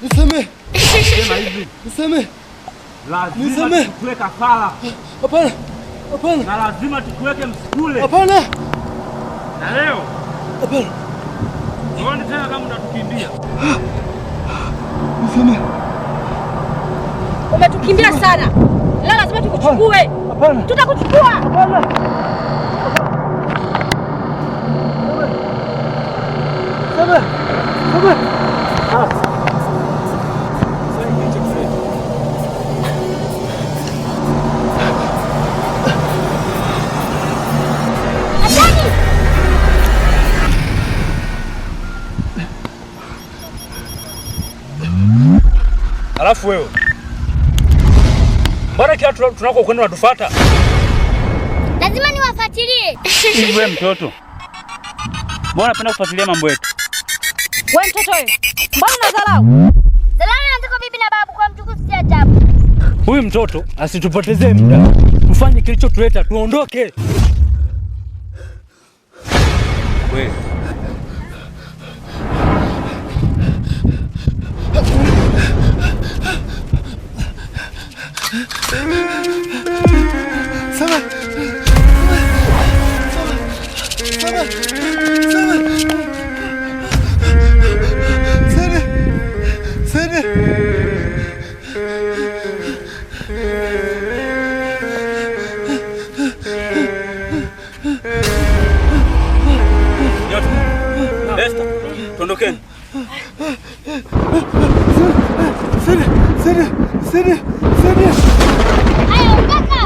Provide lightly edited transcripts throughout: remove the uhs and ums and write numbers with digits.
Nisamehe. Sema hivi. Nisamehe. Lazima tukuwe kafara. Hapana. Hapana. Na lazima tukuweke msukule. Hapana. Na leo. Hapana. Uone tena kama unatukimbia. Nisamehe. Umetukimbia sana. Leo lazima tukuchukue. Hapana. Tutakuchukua. Hapana. Sabe. Sabe. Alafu wewe mbona kila tunako kwenda unatufuata? Lazima niwafuatilie. Hivi wewe mtoto, mbona unapenda kufuatilia mambo yetu? Wewe mtoto wewe, mbona unadharau? Dharau nataka bibi na babu kwa mtukufu si ajabu. Huyu mtoto asitupotezee muda. Tufanye kilichotuleta tuondoke. Wewe Sabe. Tuondokeni. Sede. Ayo, kaka.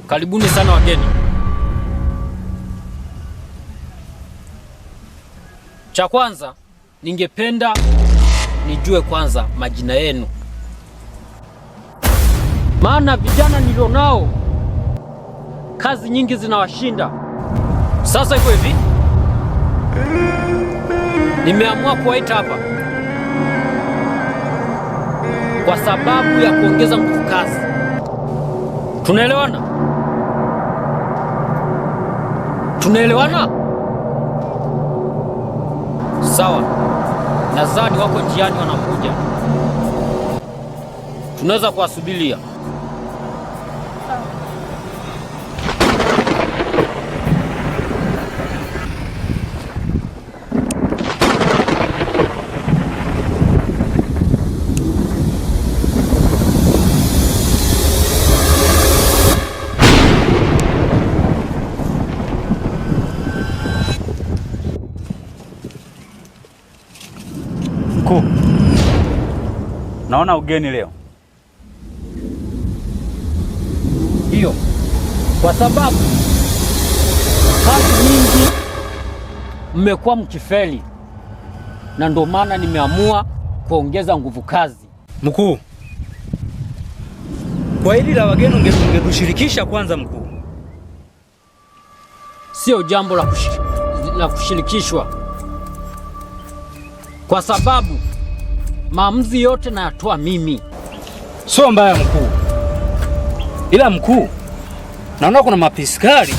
Karibuni sana wageni. Cha kwanza, ningependa nijue kwanza majina yenu. Maana vijana nilionao kazi nyingi zinawashinda. Sasa iko hivi, nimeamua kuwaita hapa kwa sababu ya kuongeza nguvu kazi. Tunaelewana? Tunaelewana? Sawa. Nadhani wako njiani wanakuja. Tunaweza kuwasubiria. Mkuu, naona ugeni leo. Hiyo kwa sababu kazi nyingi mmekuwa mkifeli, na ndio maana nimeamua kuongeza nguvu kazi. Mkuu, kwa hili la wageni ungetushirikisha kwanza mkuu. Sio jambo la kushirikishwa, kwa sababu maamuzi yote nayatoa mimi. Sio mbaya mkuu, ila mkuu, naona kuna mapiskari.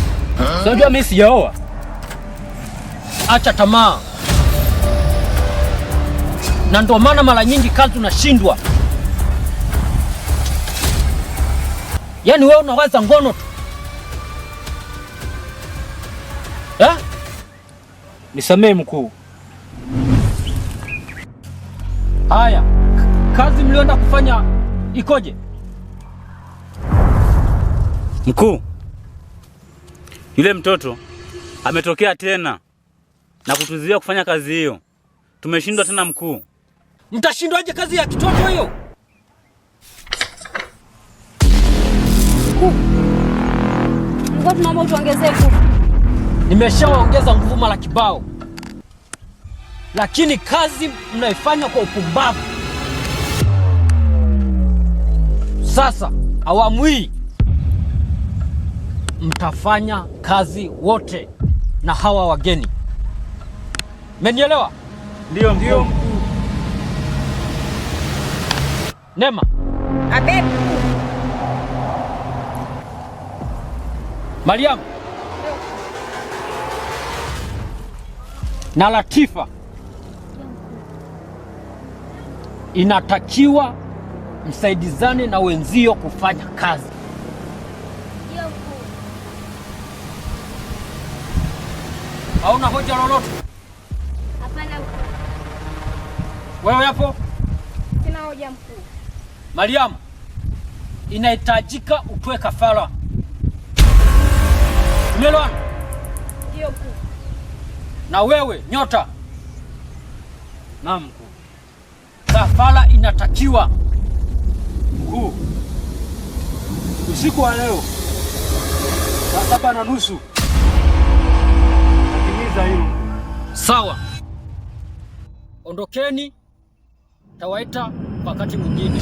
Unajua mimi sijaoa. Acha tamaa, na ndio maana mara nyingi kazi unashindwa. Yaani wewe unawaza ngono tu eh? Nisamee mkuu. Haya, kazi mlioenda kufanya ikoje? Mkuu, yule mtoto ametokea tena na kutuzuia kufanya kazi hiyo. Tumeshindwa tena mkuu. Mtashindwaje kazi ya kitoto hiyo? Ngoja tunaomba utuongezee nguvu. Nimeshawaongeza nguvu mara kibao, lakini kazi mnaifanya kwa upumbavu. Sasa awamu hii mtafanya kazi wote na hawa wageni. Mmenielewa? Ndio mkuu. Nema. Abe. Mariam. Na Latifa, inatakiwa msaidizane na wenzio kufanya kazi. Hauna hoja lolote? Hapana mkuu. Wewe hapo? Sina hoja mkuu. Mariam, inahitajika utoe kafara. Umeelewana? Ndio mkuu. Na wewe Nyota? Naam mkuu. Kafara inatakiwa. Mkuu, usiku wa leo saa 7:30 natimiza hilo. Sawa, ondokeni, tawaita wakati mwingine.